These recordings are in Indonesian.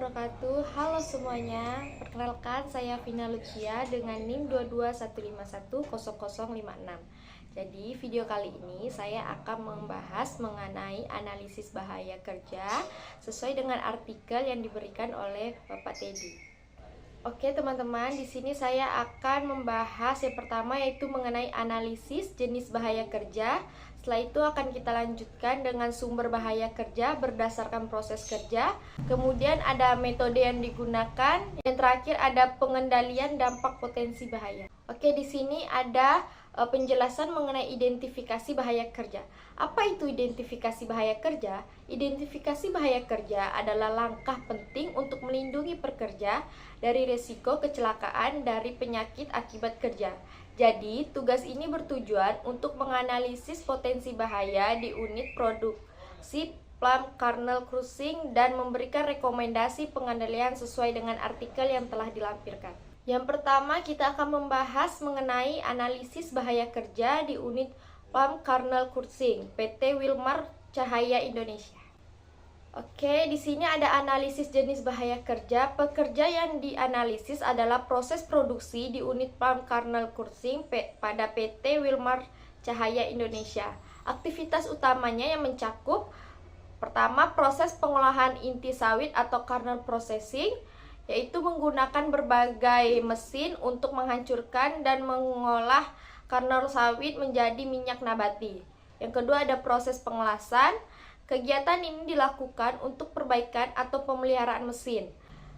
wabarakatuh. Halo semuanya, perkenalkan saya Vina Lucia dengan NIM 221510056. Jadi video kali ini saya akan membahas mengenai analisis bahaya kerja sesuai dengan artikel yang diberikan oleh Bapak Teddy. Oke teman-teman, di sini saya akan membahas yang pertama yaitu mengenai analisis jenis bahaya kerja. Setelah itu akan kita lanjutkan dengan sumber bahaya kerja berdasarkan proses kerja. Kemudian ada metode yang digunakan. Yang terakhir ada pengendalian dampak potensi bahaya. Oke, di sini ada penjelasan mengenai identifikasi bahaya kerja. Apa itu identifikasi bahaya kerja? Identifikasi bahaya kerja adalah langkah penting untuk melindungi pekerja dari risiko kecelakaan dari penyakit akibat kerja. Jadi, tugas ini bertujuan untuk menganalisis potensi bahaya di unit produksi plant kernel cruising dan memberikan rekomendasi pengendalian sesuai dengan artikel yang telah dilampirkan. Yang pertama, kita akan membahas mengenai analisis bahaya kerja di unit plant kernel cruising PT Wilmar Cahaya Indonesia. Oke, di sini ada analisis jenis bahaya kerja. Pekerja yang dianalisis adalah proses produksi di unit plant kernel cruising pada PT Wilmar Cahaya Indonesia. Aktivitas utamanya yang mencakup pertama, proses pengolahan inti sawit atau kernel processing, yaitu menggunakan berbagai mesin untuk menghancurkan dan mengolah kernel sawit menjadi minyak nabati. Yang kedua ada proses pengelasan. Kegiatan ini dilakukan untuk perbaikan atau pemeliharaan mesin.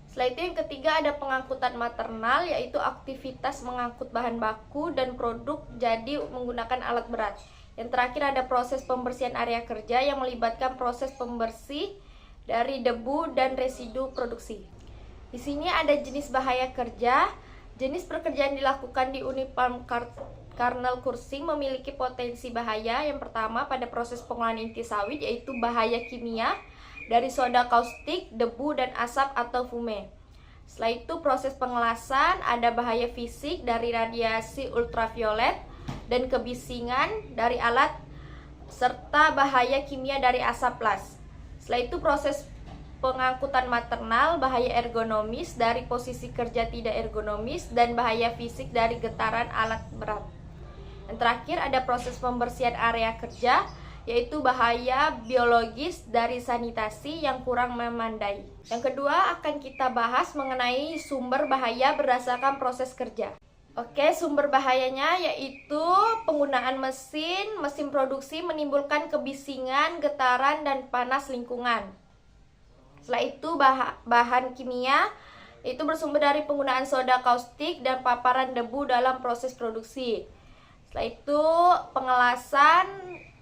Setelah itu yang ketiga ada pengangkutan maternal, yaitu aktivitas mengangkut bahan baku dan produk jadi menggunakan alat berat. Yang terakhir ada proses pembersihan area kerja yang melibatkan proses pembersih dari debu dan residu produksi. Di sini ada jenis bahaya kerja. Jenis pekerjaan dilakukan di unit plant kernel cruising memiliki potensi bahaya. Yang pertama pada proses pengolahan inti sawit, yaitu bahaya kimia dari soda kaustik, debu, dan asap atau fume. Setelah itu proses pengelasan ada bahaya fisik dari radiasi ultraviolet dan kebisingan dari alat serta bahaya kimia dari asap las. Setelah itu proses pengangkutan maternal, bahaya ergonomis dari posisi kerja tidak ergonomis, dan bahaya fisik dari getaran alat berat. Yang terakhir ada proses pembersihan area kerja, yaitu bahaya biologis dari sanitasi yang kurang memadai. Yang kedua akan kita bahas mengenai sumber bahaya berdasarkan proses kerja. Oke, sumber bahayanya yaitu penggunaan mesin produksi menimbulkan kebisingan, getaran, dan panas lingkungan. Setelah itu bahan kimia itu bersumber dari penggunaan soda kaustik dan paparan debu dalam proses produksi. Setelah itu pengelasan,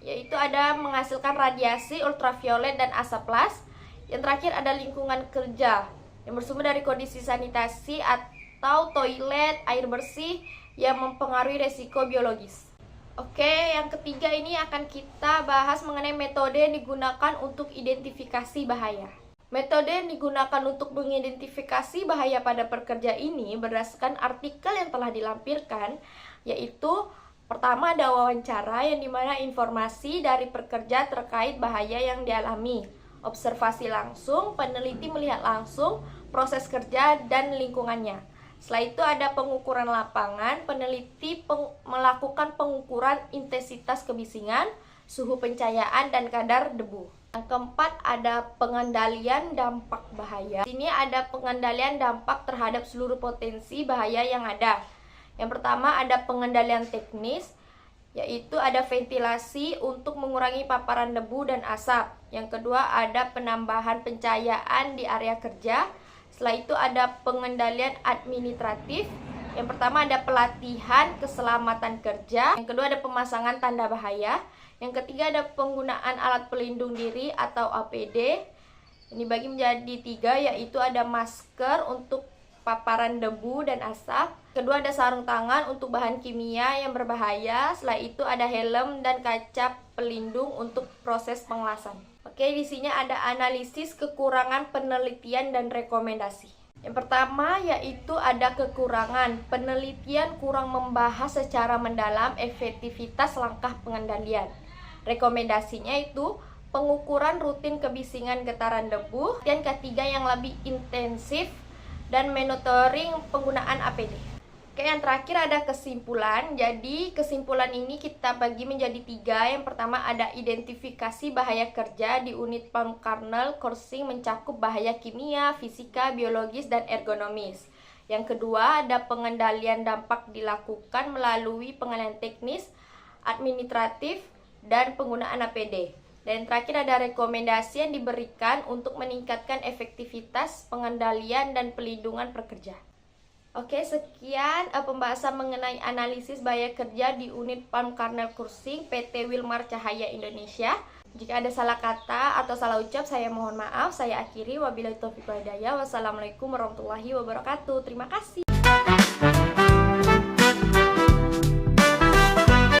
yaitu ada menghasilkan radiasi ultraviolet dan asap las. Yang terakhir ada lingkungan kerja yang bersumber dari kondisi sanitasi atau toilet, air bersih yang mempengaruhi resiko biologis. Oke, yang ketiga ini akan kita bahas mengenai metode yang digunakan untuk identifikasi bahaya. Metode yang digunakan untuk mengidentifikasi bahaya pada pekerja ini berdasarkan artikel yang telah dilampirkan, yaitu pertama ada wawancara yang dimana informasi dari pekerja terkait bahaya yang dialami, observasi langsung, peneliti melihat langsung proses kerja dan lingkungannya. Setelah itu ada pengukuran lapangan, peneliti melakukan pengukuran intensitas kebisingan, suhu pencahayaan, dan kadar debu. Yang keempat ada pengendalian dampak bahaya. Di sini ada pengendalian dampak terhadap seluruh potensi bahaya yang ada. Yang pertama ada pengendalian teknis, yaitu ada ventilasi untuk mengurangi paparan debu dan asap. Yang kedua ada penambahan pencahayaan di area kerja. Setelah itu ada pengendalian administratif. Yang pertama ada pelatihan keselamatan kerja. Yang kedua ada pemasangan tanda bahaya. Yang ketiga ada penggunaan alat pelindung diri atau APD. Ini dibagi menjadi 3, yaitu ada masker untuk paparan debu dan asap. Kedua ada sarung tangan untuk bahan kimia yang berbahaya. Setelah itu ada helm dan kaca pelindung untuk proses pengelasan. Oke, di sini ada analisis kekurangan penelitian dan rekomendasi. Yang pertama yaitu ada kekurangan penelitian kurang membahas secara mendalam efektivitas langkah pengendalian. Rekomendasinya itu pengukuran rutin kebisingan getaran debu, dan ketiga yang lebih intensif, dan monitoring penggunaan APD. Oke, yang terakhir ada kesimpulan. Jadi kesimpulan ini kita bagi menjadi 3. Yang pertama ada identifikasi bahaya kerja di unit palm kernel coursing mencakup bahaya kimia, fisika, biologis, dan ergonomis. Yang kedua ada pengendalian dampak dilakukan melalui pengendalian teknis, administratif, dan penggunaan APD. Dan terakhir ada rekomendasi yang diberikan untuk meningkatkan efektivitas pengendalian dan pelindungan pekerja. Oke, sekian pembahasan mengenai analisis bahaya kerja di unit palm kernel coursing PT Wilmar Cahaya Indonesia. Jika ada salah kata atau salah ucap, saya mohon maaf. Saya akhiri. Wabillahi taufiq wal hidayah. Wassalamualaikum warahmatullahi wabarakatuh. Terima kasih.